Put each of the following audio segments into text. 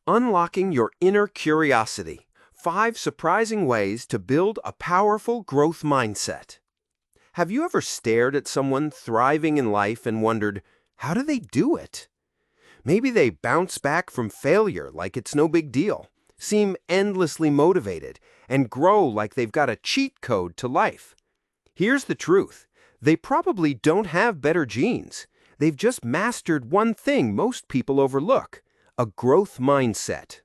Unlocking your inner curiosity. 5 surprising ways to build a powerful growth mindset. Have you ever stared at someone thriving in life and wondered, how do they do it? Maybe they bounce back from failure like it's no big deal, seem endlessly motivated, and grow like they've got a cheat code to life. Here's the truth. They probably don't have better genes. They've just mastered one thing most people overlook: a growth mindset.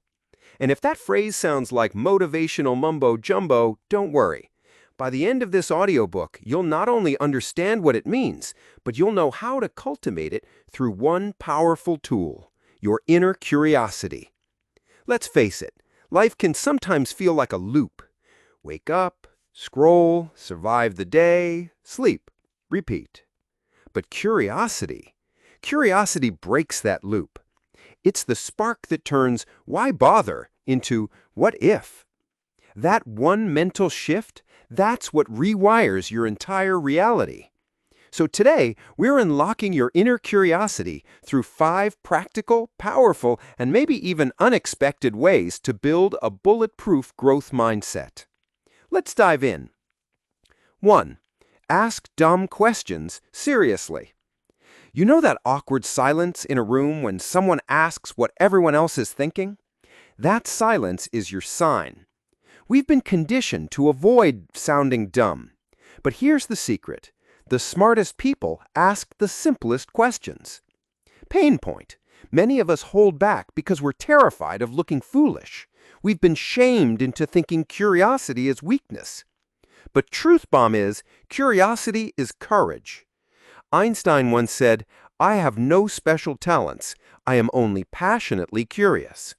And if that phrase sounds like motivational mumbo-jumbo, don't worry. By the end of this audiobook, you'll not only understand what it means, but you'll know how to cultivate it through one powerful tool: your inner curiosity. Let's face it, life can sometimes feel like a loop. Wake up, scroll, survive the day, sleep, repeat. But curiosity breaks that loop. It's the spark that turns "why bother" into "what if?" That one mental shift, that's what rewires your entire reality. So today, we're unlocking your inner curiosity through 5 practical, powerful, and maybe even unexpected ways to build a bulletproof growth mindset. Let's dive in. 1. Ask dumb questions seriously. You know that awkward silence in a room when someone asks what everyone else is thinking? That silence is your sign. We've been conditioned to avoid sounding dumb. But here's the secret. The smartest people ask the simplest questions. Pain point. Many of us hold back because we're terrified of looking foolish. We've been shamed into thinking curiosity is weakness. But truth bomb is, curiosity is courage. Einstein once said, "I have no special talents. I am only passionately curious."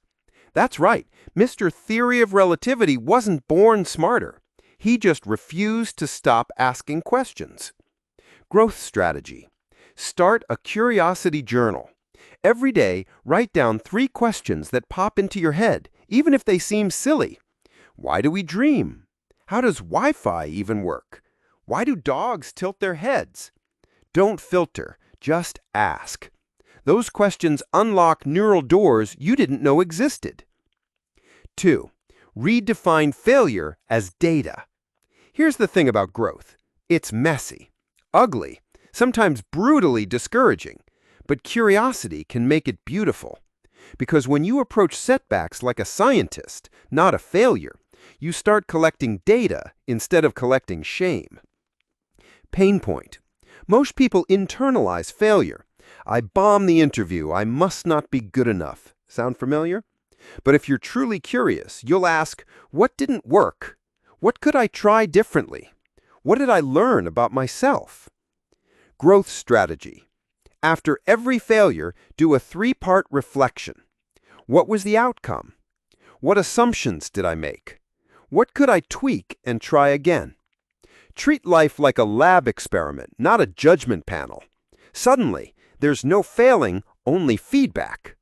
That's right. Mr. Theory of Relativity wasn't born smarter. He just refused to stop asking questions. Growth strategy. Start a curiosity journal. Every day, write down 3 questions that pop into your head, even if they seem silly. Why do we dream? How does Wi-Fi even work? Why do dogs tilt their heads? Don't filter, just ask. Those questions unlock neural doors you didn't know existed. 2. Redefine failure as data. Here's the thing about growth. It's messy, ugly, sometimes brutally discouraging, but curiosity can make it beautiful. Because when you approach setbacks like a scientist, not a failure, you start collecting data instead of collecting shame. Pain point. Most people internalize failure. I bombed the interview. I must not be good enough. Sound familiar? But if you're truly curious, you'll ask, what didn't work? What could I try differently? What did I learn about myself? Growth strategy. After every failure, do a 3-part reflection. What was the outcome? What assumptions did I make? What could I tweak and try again? Treat life like a lab experiment, not a judgment panel. Suddenly, there's no failing, only feedback.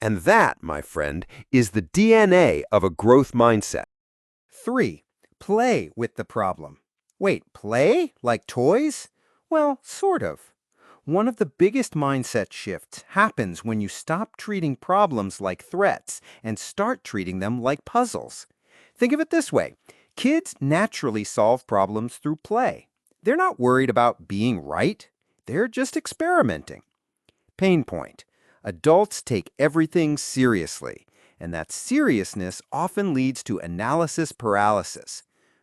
And that, my friend, is the DNA of a growth mindset. 3. Play with the problem. Wait, play? Like toys? Well, sort of. One of the biggest mindset shifts happens when you stop treating problems like threats and start treating them like puzzles. Think of it this way. Kids naturally solve problems through play. They're not worried about being right. They're just experimenting. Pain point. Adults take everything seriously, and that seriousness often leads to analysis paralysis.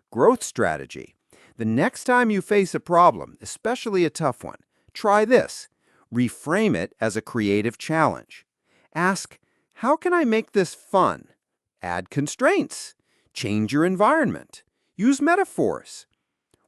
Growth strategy. The next time you face a problem, especially a tough one, try this. Reframe it as a creative challenge. Ask, how can I make this fun? Add constraints. Change your environment. Use metaphors.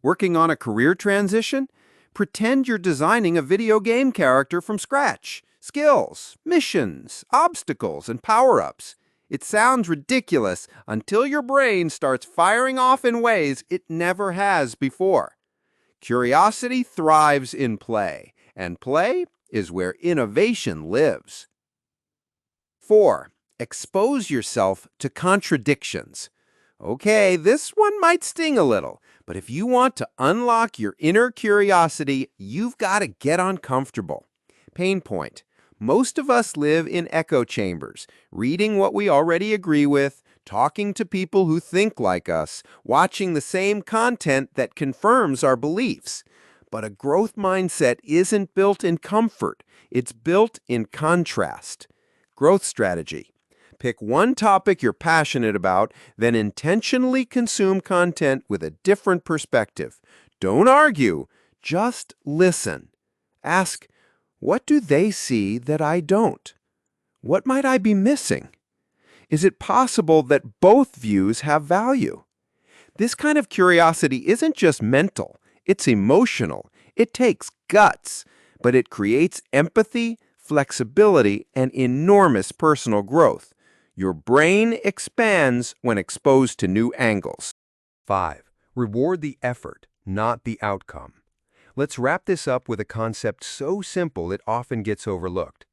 Working on a career transition? Pretend you're designing a video game character from scratch. Skills, missions, obstacles, and power-ups. It sounds ridiculous until your brain starts firing off in ways it never has before. Curiosity thrives in play, and play is where innovation lives. 4. Expose yourself to contradictions. Okay, this one might sting a little, but if you want to unlock your inner curiosity, you've got to get uncomfortable. Pain point. Most of us live in echo chambers, reading what we already agree with, talking to people who think like us, watching the same content that confirms our beliefs. But a growth mindset isn't built in comfort, it's built in contrast. Growth strategy. Pick one topic you're passionate about, then intentionally consume content with a different perspective. Don't argue, just listen. Ask, what do they see that I don't? What might I be missing? Is it possible that both views have value? This kind of curiosity isn't just mental, it's emotional. It takes guts, but it creates empathy, flexibility, and enormous personal growth. Your brain expands when exposed to new angles. 5. Reward the effort, not the outcome. Let's wrap this up with a concept so simple it often gets overlooked.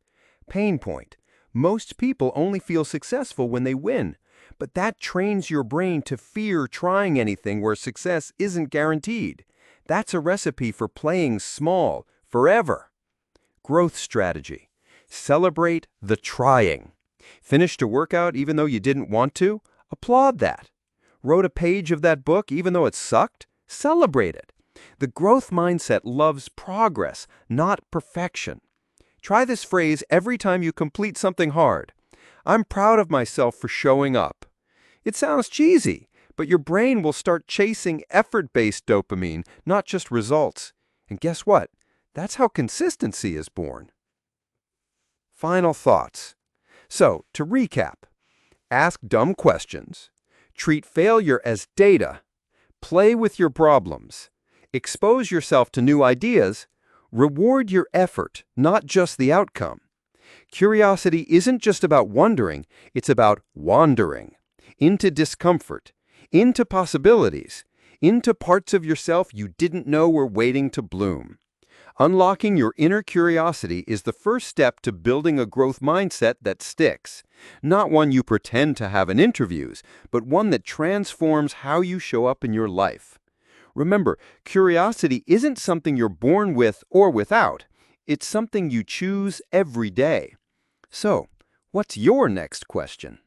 Pain point. Most people only feel successful when they win, but that trains your brain to fear trying anything where success isn't guaranteed. That's a recipe for playing small forever. Growth strategy. Celebrate the trying. Finished a workout even though you didn't want to? Applaud that. Wrote a page of that book even though it sucked? Celebrate it. The growth mindset loves progress, not perfection. Try this phrase every time you complete something hard. I'm proud of myself for showing up. It sounds cheesy, but your brain will start chasing effort-based dopamine, not just results. And guess what? That's how consistency is born. Final thoughts. So, to recap, ask dumb questions, treat failure as data, play with your problems, expose yourself to new ideas, reward your effort, not just the outcome. Curiosity isn't just about wondering, it's about wandering into discomfort, into possibilities, into parts of yourself you didn't know were waiting to bloom. Unlocking your inner curiosity is the first step to building a growth mindset that sticks. Not one you pretend to have in interviews, but one that transforms how you show up in your life. Remember, curiosity isn't something you're born with or without. It's something you choose every day. So, what's your next question?